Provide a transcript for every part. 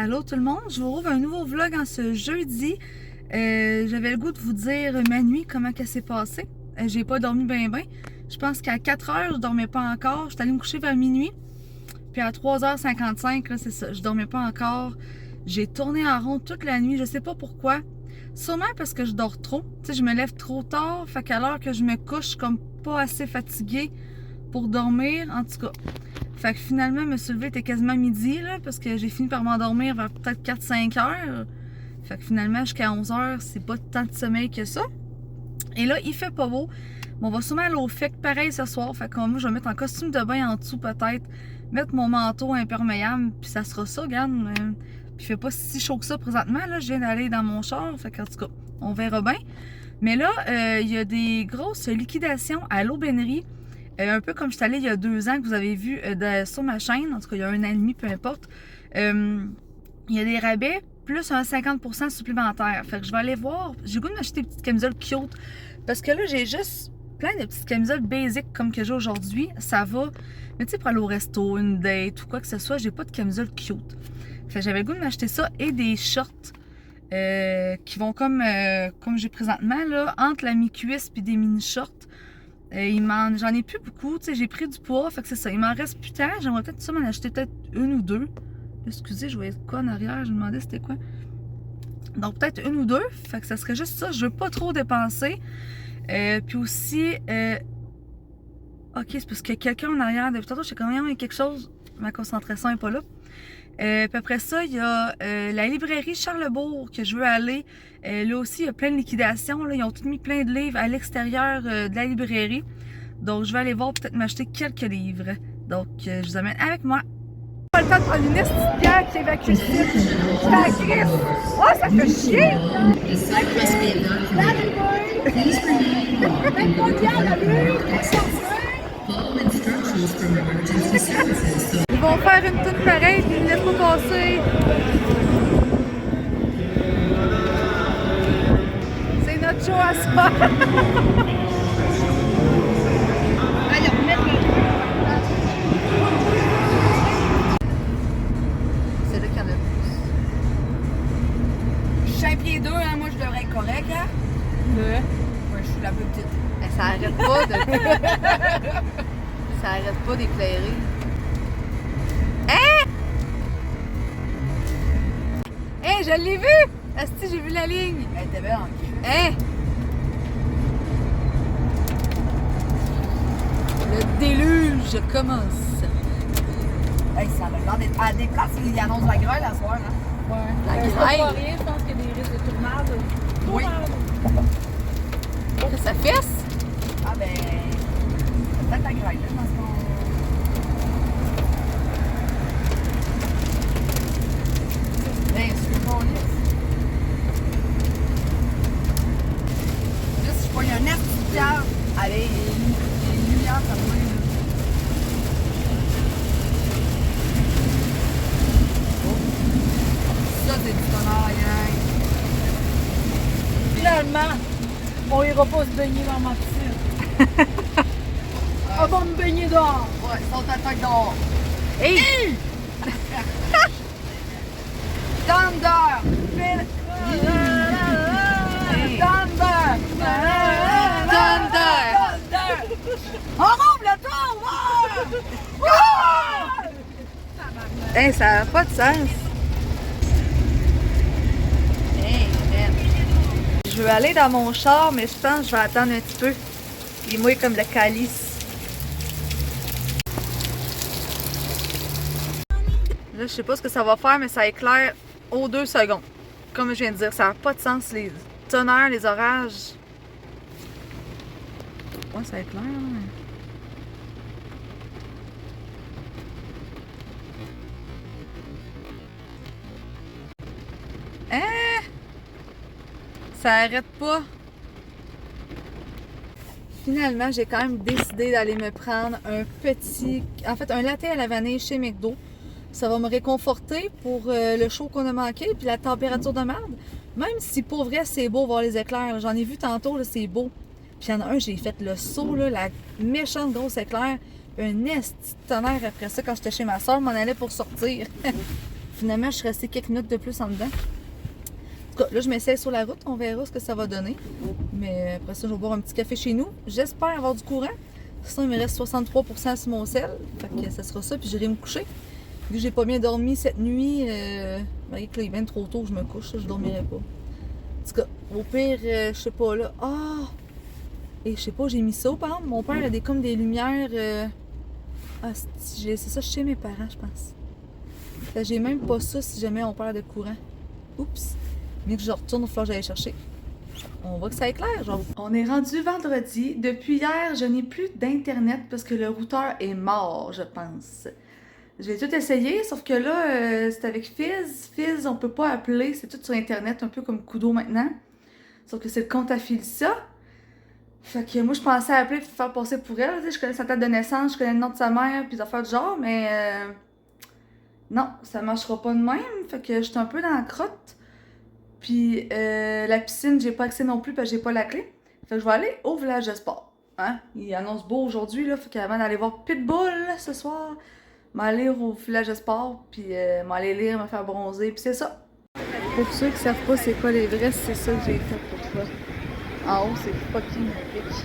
Allô tout le monde, je vous rouvre un nouveau vlog en ce jeudi. J'avais le goût de vous dire ma nuit, comment qu'elle s'est passée. J'ai pas dormi ben. Je pense qu'à 4 heures, je dormais pas encore. J'étais allée me coucher vers minuit. Puis à 3h55, là, c'est ça, je dormais pas encore. J'ai tourné en rond toute la nuit, je sais pas pourquoi. Sûrement parce que je dors trop. Tu sais, je me lève trop tard, fait qu'à l'heure que je me couche, je suis comme pas assez fatiguée pour dormir, en tout cas. Fait que finalement, me soulever était quasiment midi, là, parce que j'ai fini par m'endormir vers peut-être 4-5 heures. Fait que finalement, jusqu'à 11 heures, c'est pas tant de sommeil que ça. Et là, il fait pas beau. Mais on va sûrement aller au FEC pareil ce soir. Fait que moi, je vais mettre en costume de bain en dessous, peut-être. Mettre mon manteau imperméable, puis ça sera ça, regarde. Puis il fait pas si chaud que ça présentement, là. Je viens d'aller dans mon char. Fait qu'en tout cas, on verra bien. Mais là, il y a des grosses liquidations à l'aubainerie. Un peu comme je suis allée il y a 2 ans, que vous avez vu sur ma chaîne, en tout cas il y a 1 an et demi, peu importe. Il y a des rabais plus un 50% supplémentaire. Fait que je vais aller voir. J'ai le goût de m'acheter des petites camisoles cute. Parce que là, j'ai juste plein de petites camisoles basiques comme que j'ai aujourd'hui. Ça va. Mais tu sais, pour aller au resto, une date ou quoi que ce soit, j'ai pas de camisole cute. Fait que j'avais le goût de m'acheter ça et des shorts qui vont comme j'ai présentement, là, entre la mi-cuisse puis des mini-shorts. J'en ai plus beaucoup, tu sais, j'ai pris du poids, fait que c'est ça, il m'en reste plus tant, j'aimerais peut-être ça m'en acheter peut-être 1 ou 2. Excusez, je voyais quoi en arrière, je me demandais c'était quoi. Donc peut-être 1 ou 2, fait que ça serait juste ça, je veux pas trop dépenser. Puis aussi, ok, c'est parce qu'il y a quelqu'un en arrière, depuis tantôt, je sais quand même il y a quelque chose, ma concentration n'est pas là. Puis après ça, il y a la librairie Charlebourg que je veux aller. Là aussi, il y a plein de liquidations. Là. Ils ont tous mis plein de livres à l'extérieur de la librairie. Donc, je vais aller voir, peut-être m'acheter quelques livres. Donc, je vous amène avec moi. Pas le temps de prendre une petite bière qui évacue le site. Je la crise. Oh, ça fait chier! Ils vont faire une toute pareille puis ils me laissent pas passer. C'est notre show à soir. Allez, on met le... C'est là qu'il y en a plus. Je suis 5 pieds 2, hein, moi je devrais être correct, hein? Ouais, je suis la plus petite. Mais ça arrête pas de... Ça arrête pas d'éclairer. Hein? Hein, je l'ai vu! Asti, j'ai vu la ligne. Elle était belle en cul. Hein? Le déluge commence. Hey, ça va l'air d'être... À des places, il annonce la grêle à soir, hein? Ouais. La grêle. Je pense qu'il y a des risques de tournade. Oui. Ça fesse? Ah ben... Peut-être la grêle, là, je pense qu'on... Bien sûr qu'on lisse. Là, si je pogne un air de pierre, allez, il y a une lumière comme moi, là. Oh. Ça, c'est du tonnerre, gang. Finalement, on ira pas se baigner dans ma piscine. On va me baigner dehors. Ouais, ils sont attaques dehors. Hey! Thunder! Thunder! Thunder! On roule le tour! Hey, ça n'a pas de sens. Hey, man. Je veux aller dans mon char, mais je pense que je vais attendre un petit peu. Il est mouillé comme le calice. Là, je sais pas ce que ça va faire, mais ça éclaire aux 2 secondes. Comme je viens de dire, ça n'a pas de sens, les tonnerres, les orages. Ouais, ça éclaire, hein. Hein? Ça arrête pas. Finalement, j'ai quand même décidé d'aller me prendre un un latte à la vanille chez McDo. Ça va me réconforter pour le chaud qu'on a manqué puis la température de merde. Même si pour vrai c'est beau voir les éclairs. J'en ai vu tantôt, c'est beau. Puis il y en a un, j'ai fait le saut, là, la méchante grosse éclair. Un esti de tonnerre après ça quand j'étais chez ma soeur, m'en allait pour sortir. finalement, je suis restée quelques minutes de plus en dedans. En tout cas, là, je m'essaye sur la route. On verra ce que ça va donner. Mais après ça, je vais boire un petit café chez nous. J'espère avoir du courant. Sinon, il me reste 63% sur mon sel. Fait que ça sera ça, puis j'irai me coucher. Vu que j'ai pas bien dormi cette nuit, malgré que là, il est bien trop tôt, je me couche, je dormirai pas. En tout cas, au pire, je sais pas là. Ah! Et je sais pas, j'ai mis ça, par exemple. Mon père a comme des lumières. Ah, c'est ça chez mes parents, je pense. Fait, j'ai même pas ça si jamais on perd de courant. Oups! Bien que je retourne, il va falloir que j'aille chercher. On voit que ça éclaire, genre. On est rendu vendredi. Depuis hier, je n'ai plus d'internet parce que le routeur est mort, je pense. J'ai tout essayé, sauf que là, c'est avec Fizz. Fizz, on peut pas appeler, c'est tout sur internet, un peu comme Kudo maintenant. Sauf que c'est le compte à Philissa. Fait que moi, je pensais appeler pour faire passer pour elle. Tu sais, je connais sa date de naissance, je connais le nom de sa mère, puis des affaires du genre, mais non, ça marchera pas de même. Fait que j'étais un peu dans la crotte. Puis la piscine, j'ai pas accès non plus parce que j'ai pas la clé. Fait que je vais aller au village de sport. Hein? Il annonce beau aujourd'hui, là. Fait qu'avant d'aller voir Pitbull là, ce soir, m'aller au village de sport, puis m'aller lire, me faire bronzer, puis c'est ça. Pour ceux qui savent pas c'est quoi les vrais, c'est ça que j'ai fait pour toi. En haut, c'est fucking épique.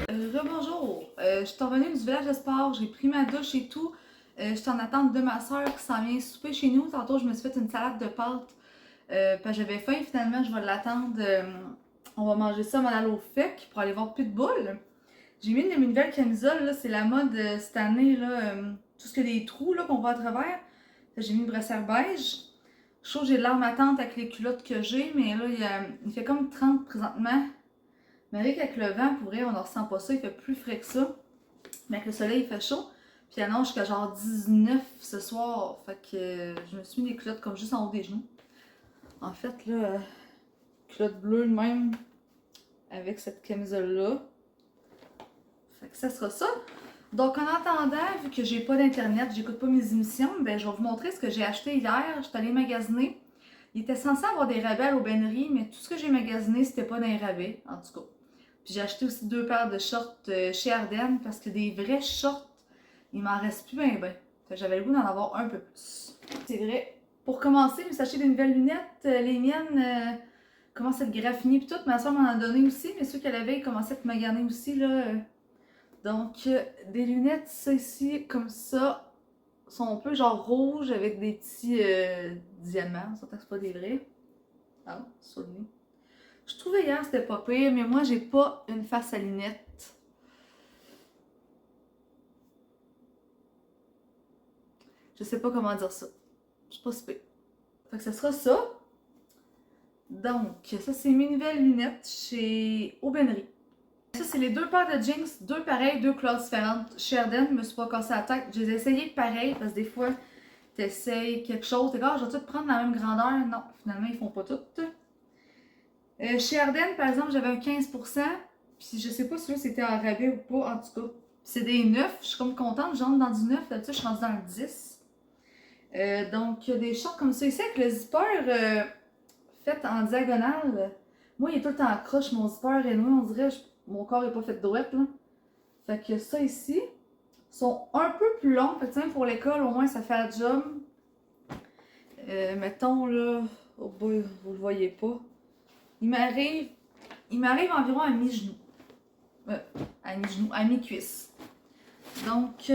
Rebonjour! Je suis revenue du village de sport, j'ai pris ma douche et tout. Je suis en attente de ma soeur qui s'en vient souper chez nous. Tantôt, je me suis fait une salade de pâtes. Parce que j'avais faim, finalement, je vais l'attendre. On va manger ça, on va aller au FEC pour aller voir Pitbull. J'ai mis une de mes nouvelles camisoles, là, c'est la mode cette année, là, tout ce que des trous là, qu'on voit à travers. J'ai mis une brassière beige. Je trouve que j'ai de l'air matante avec les culottes que j'ai, mais là, il fait comme 30 présentement. Mais avec le vent, pour vrai, on ne ressent pas ça, il fait plus frais que ça. Mais avec le soleil, il fait chaud. Puis il annonce jusqu'à genre 19 ce soir. Fait que je me suis mis des culottes comme juste en haut des genoux. En fait, là, culotte bleue même, avec cette camisole-là. Fait que ça sera ça. Donc en attendant, vu que j'ai pas d'internet, j'écoute pas mes émissions, ben je vais vous montrer ce que j'ai acheté hier. J'étais allée magasiner. Il était censé avoir des rabais à l'aubainerie, mais tout ce que j'ai magasiné, c'était pas d'un rabais, en tout cas. Puis j'ai acheté aussi 2 paires de shorts chez Ardennes, parce que des vrais shorts, il m'en reste plus ben ben. J'avais le goût d'en avoir un peu plus. C'est vrai. Pour commencer, je me suis acheté des nouvelles lunettes. Les miennes commencent à être graffinées pis tout. Ma soeur m'en a donné aussi, mais ceux qu'elle avait, ils commençaient à être maganés aussi, là. Donc, des lunettes, ça ici, comme ça, sont un peu genre rouges avec des petits diamants. Ça, c'est pas des vrais. Ah, sur le nez. Je trouvais hier c'était pas pire, mais moi j'ai pas une face à lunettes. Je sais pas comment dire ça. Je suis pas si pire. Fait que ça sera ça. Donc, ça c'est mes nouvelles lunettes chez Aubainerie. Ça c'est les 2 paires de jeans, 2 pareils, 2 couleurs différentes. Chez Ardennes, je me suis pas cassé la tête. Je les ai essayés pareil parce que des fois, t'essayes quelque chose, t'es comme, je vais tout prendre la même grandeur. Non, finalement, ils font pas toutes. Chez Ardennes, par exemple, j'avais un 15%. Puis je sais pas si c'était en rabais ou pas, en tout cas. C'est des 9. Je suis comme contente, j'entre dans du 9. Là-dessus, je suis rendue dans le 10. Donc, il y a des shorts comme ça ici avec le zipper fait en diagonale. Moi, il est tout le temps croche, mon zipper est noir, on dirait mon corps est pas fait de droite, là. Fait que ça ici sont un peu plus longs. Fait que même pour l'école, au moins, ça fait la job. Mettons, là, oh boy, vous le voyez pas. Il m'arrive environ à mi-genou. À mi-genou, à mi-cuisse. Donc,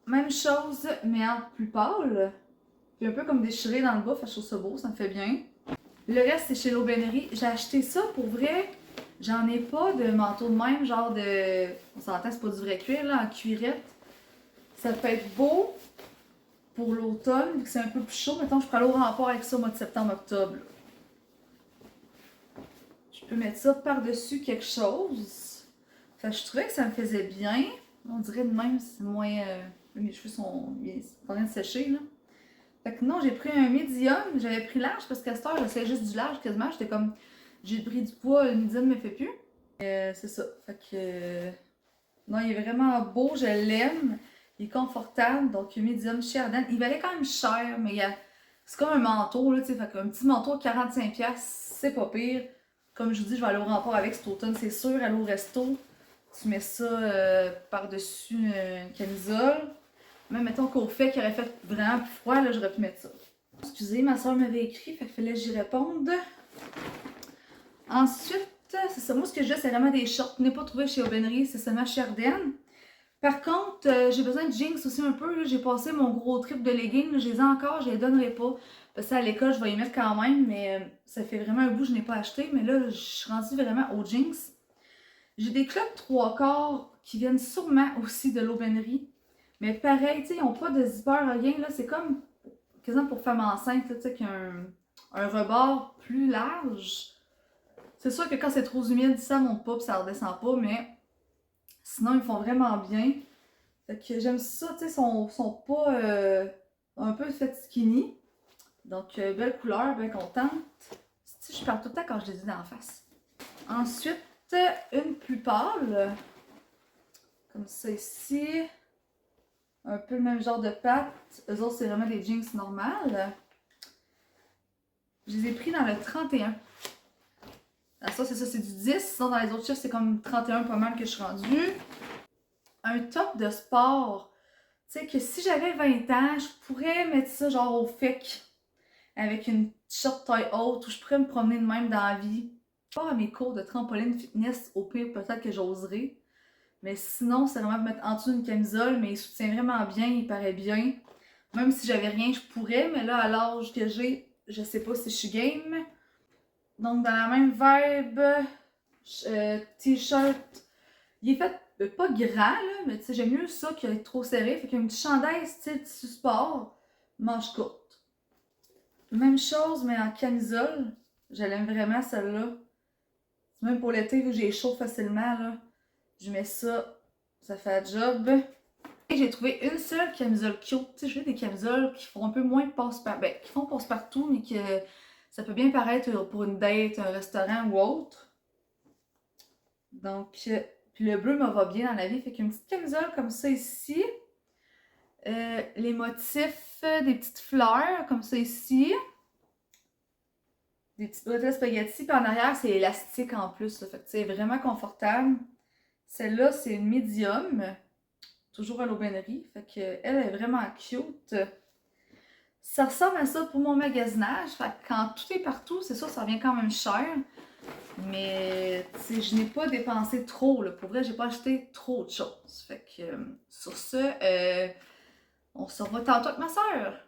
même chose, mais en plus pâle. Puis un peu comme déchiré dans le bas, fait que je trouve ça beau, ça me fait bien. Le reste, c'est chez l'Aubainerie. J'ai acheté ça pour vrai. J'en ai pas de manteau de même, genre de. On s'entend, c'est pas du vrai cuir, là, en cuirette. Ça peut être beau pour l'automne, vu que c'est un peu plus chaud. Mettons, je pourrais aller au rempart avec ça au mois de septembre-octobre. Je peux mettre ça par-dessus quelque chose. Fait que je trouvais que ça me faisait bien. On dirait de même, c'est moins. Mes cheveux sont en train de sécher, là. Fait que non, j'ai pris un médium. J'avais pris large parce qu'à cette heure, j'essayais juste du large quasiment. J'étais comme. J'ai pris du poids, le médium me fait plus. C'est ça. Fait que. Non, il est vraiment beau, je l'aime. Il est confortable. Donc, médium chez Ardennes. Il valait quand même cher, mais c'est comme un manteau, là, tu sais. Fait qu'un petit manteau à 45$, c'est pas pire. Comme je vous dis, je vais aller au rempart avec cet automne, c'est sûr. Aller au resto, tu mets ça par-dessus une camisole. Même mettons qu'au fait qu'il aurait fait vraiment plus froid, là, j'aurais pu mettre ça. Excusez, ma soeur m'avait écrit, fait qu'il fallait que j'y réponde. Ensuite, c'est ça. Moi, ce que j'ai, c'est vraiment des shorts. Je n'ai pas trouvé chez Aubainerie, c'est seulement chez Ardennes. Par contre, j'ai besoin de jeans aussi un peu. J'ai passé mon gros trip de leggings. Je les ai encore, je les donnerai pas. Parce que à l'école, je vais y mettre quand même, mais ça fait vraiment un bout que je n'ai pas acheté. Mais là, je suis rendue vraiment aux jeans. J'ai des clubs 3/4 qui viennent sûrement aussi de l'Aubainerie. Mais pareil, tu sais, ils n'ont pas de zipper, rien. Là, c'est comme quasiment pour femme enceinte, tu sais, un rebord plus large. C'est sûr que quand c'est trop humide, ça monte pas et ça redescend pas, mais sinon, ils font vraiment bien. Fait que j'aime ça, tu sais, sont pas un peu fait skinny. Donc, belle couleur, bien contente. Si je parle tout le temps quand je les ai dans la face. Ensuite, une plus pâle. Comme ça ici. Un peu le même genre de pattes. Eux autres, c'est vraiment des jeans normales. Je les ai pris dans le 31. Alors ça, c'est ça, c'est du 10. Sinon, dans les autres chiffres, c'est comme 31 pas mal que je suis rendue. Un top de sport. Tu sais, que si j'avais 20 ans, je pourrais mettre ça genre au FEC. Avec une t-shirt taille haute où je pourrais me promener de même dans la vie. Pas à mes cours de trampoline fitness, au pire, peut-être que j'oserais. Mais sinon, c'est vraiment mettre en dessous d'une camisole, mais il soutient vraiment bien, il paraît bien. Même si j'avais rien, je pourrais, mais là, à l'âge que j'ai, je sais pas si je suis game. Donc, dans la même vibe, t-shirt, il est fait pas grand, là, mais tu sais, j'aime mieux ça qu'être trop serré. Fait qu'il y a un petit chandail style tissu sport, manche courte. Même chose, mais en camisole. Je l'aime vraiment, celle-là. Même pour l'été, vu que j'ai chaud facilement, là, je mets ça, ça fait la job. Et j'ai trouvé une seule camisole cute. Tu sais, je veux des camisoles qui font un peu moins passe-partout. Ben, qui font passe-partout, mais que ça peut bien paraître pour une date, un restaurant ou autre. Donc, puis le bleu me va bien dans la vie. Fait qu'une petite camisole comme ça ici. Les motifs, des petites fleurs comme ça ici. Des petites bretelles spaghetti. Puis en arrière, c'est élastique en plus. Là. Fait que c'est vraiment confortable. Celle-là, c'est une médium. Toujours à l'Aubainerie. Fait qu'elle est vraiment cute. Ça ressemble à ça pour mon magasinage. Fait que quand tout est partout, c'est sûr, ça revient quand même cher. Mais je n'ai pas dépensé trop. Là. Pour vrai, j'ai pas acheté trop de choses. Fait que sur ce, on se revoit tantôt avec ma soeur.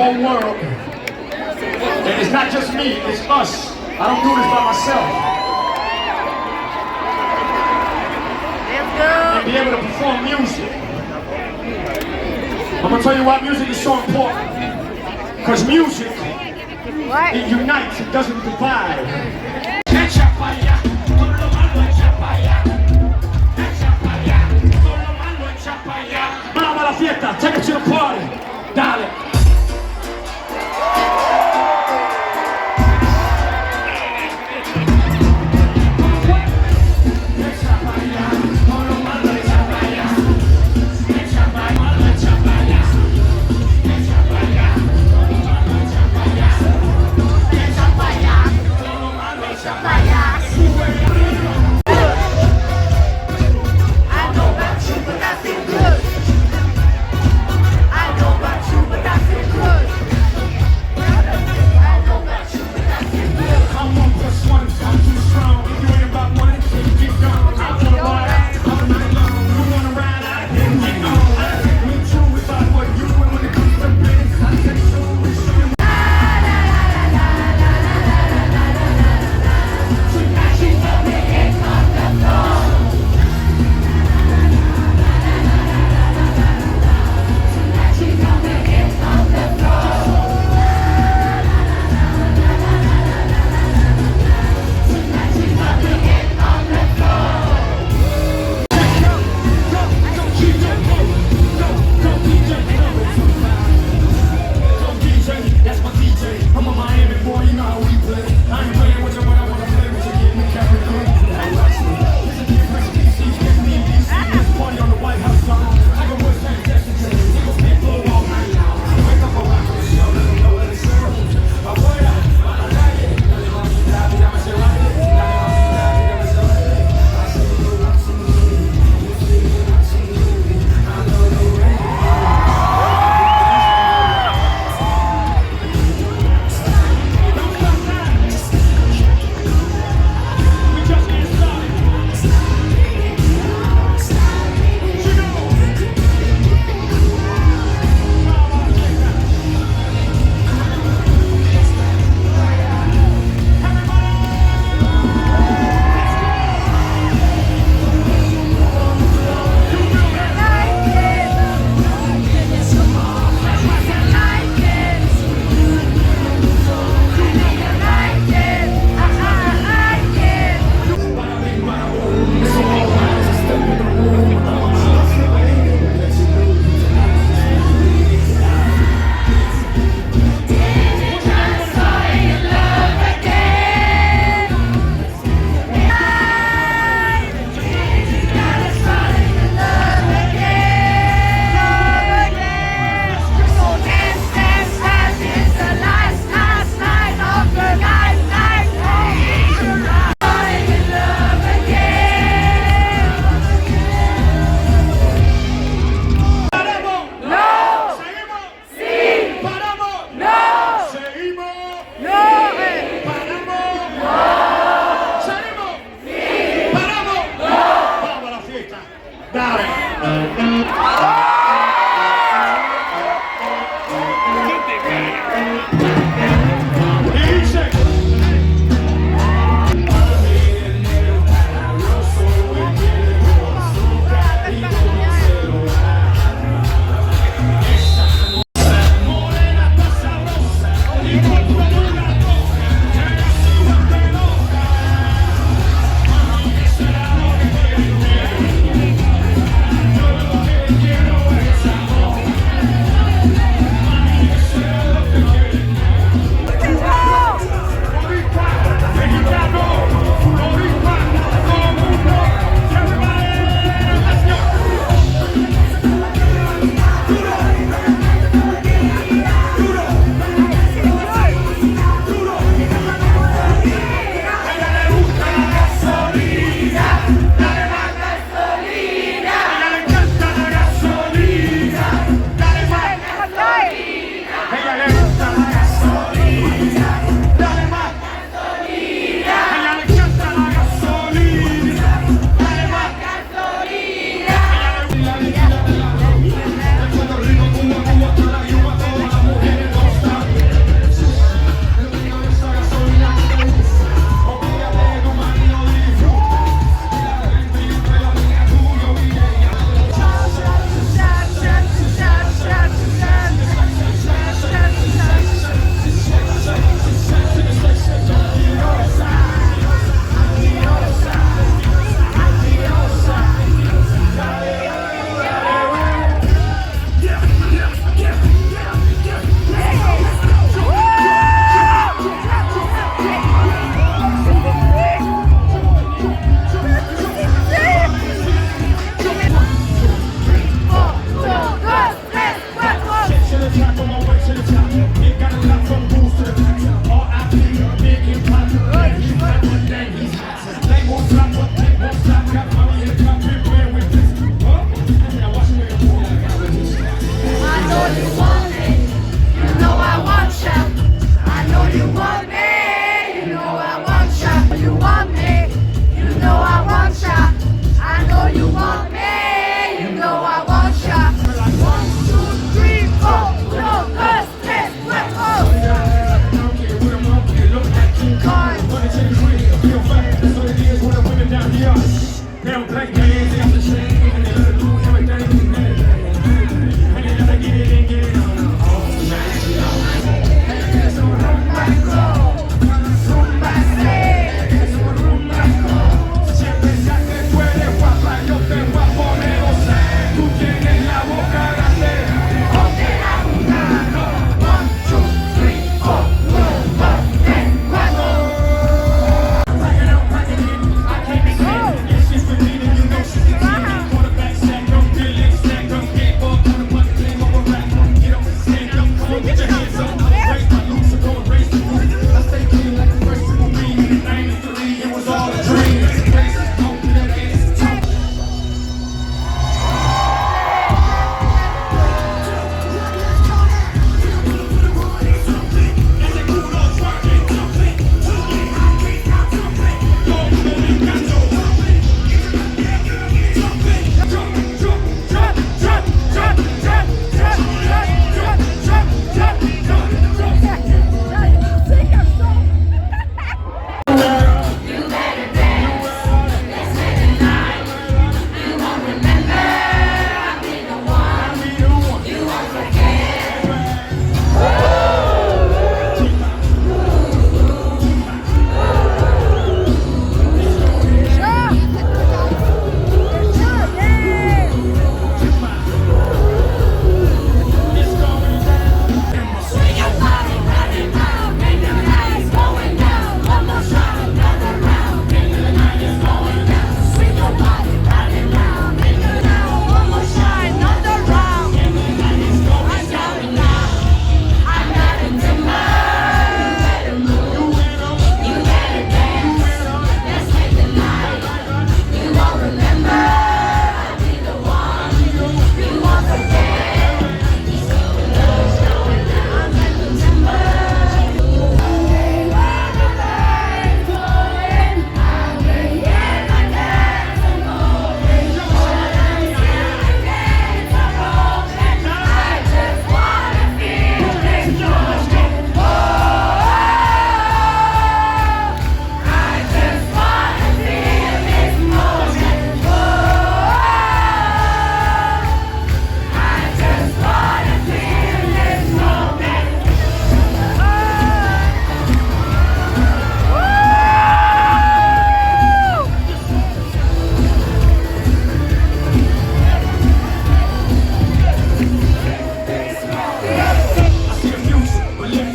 whole world. And it's not just me, it's us. I don't do this by myself. And be able to perform music. I'm gonna tell you why music is so important. Because music, it unites, it doesn't divide. Vamos a la fiesta, take it to the party. Dale. I know about you, but I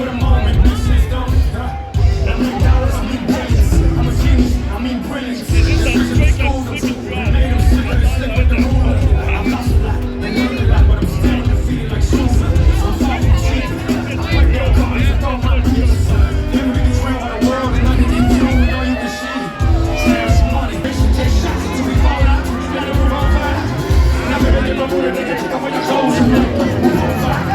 for the moment. This is don't. I mean dollars, I mean billions. I'm a genius, I mean brilliance. Made them sick of the slick with the ruler. I've lost a lot and learned a lot, but I'm still defeated like Sousa. I'm fighting cheap. I play real cards and throw my pieces. Never be controlled by the world and nothing you do and all you can see. Trash money, bitch, take shots until we fall out. Gotta move on fire. Never gonna give up with a nigga, kick off on your toes and move on fire.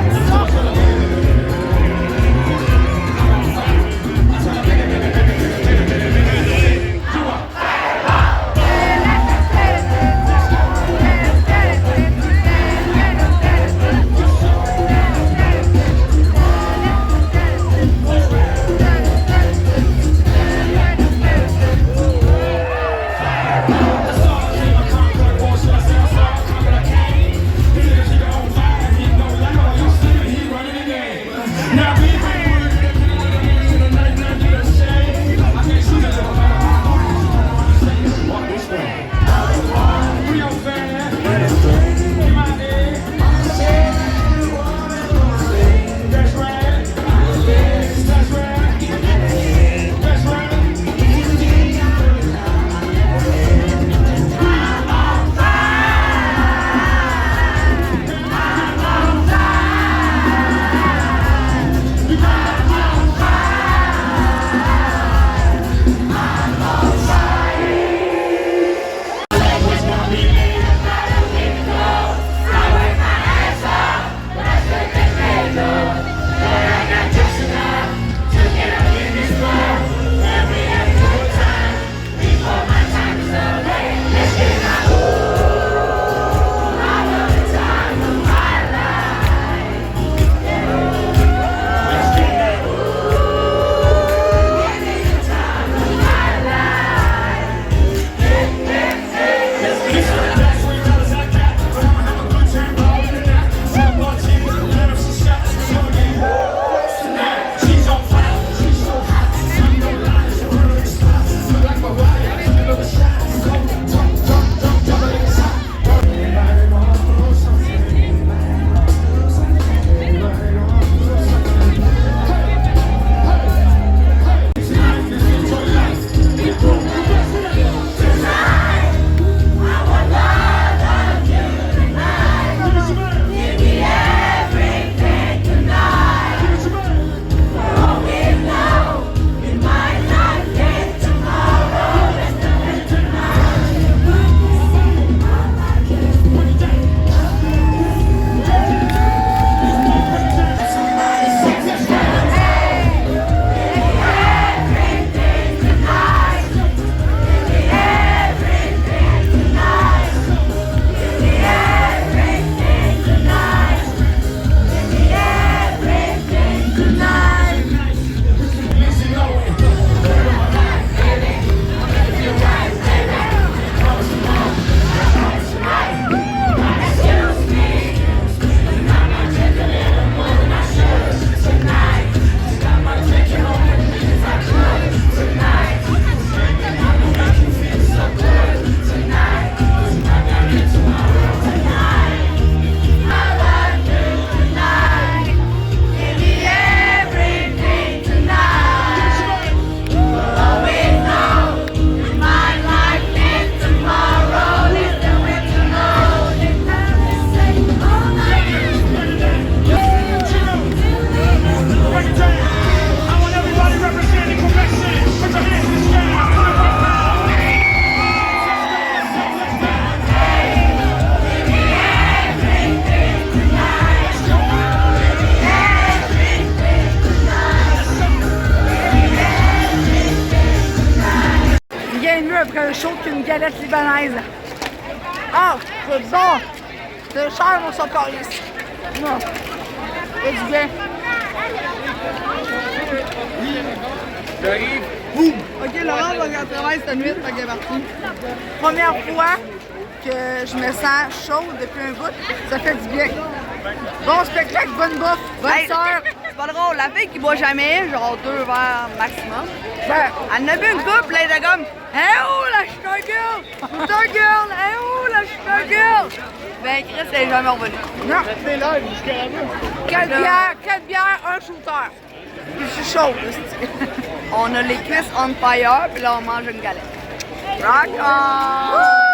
Après le show qu'une galette libanaise. Ah, c'est bon! C'est cher, mon socoriste. Non. C'est du bien. J'arrive. Boum! Ok, Laurent va travailler cette nuit, fait qu'elle est partie. Première fois que je me sens chaude depuis un bout, ça fait du bien. Bon spectacle, bonne bouffe, bonne soeur. C'est pas drôle, la fille qui boit jamais, genre 2 verres maximum. Ben, Elle en a bu une couple, là, elle était comme hey oh la sugar girl! Sugar girl! Hey oh la sugar girl! Ben Chris, elle est jamais revenue. non. Restez là jusqu'à la fin. 4 bières, un shooter. Puis je suis chaude, là, on a les cuisses on fire, puis là, on mange une galette. Rock on!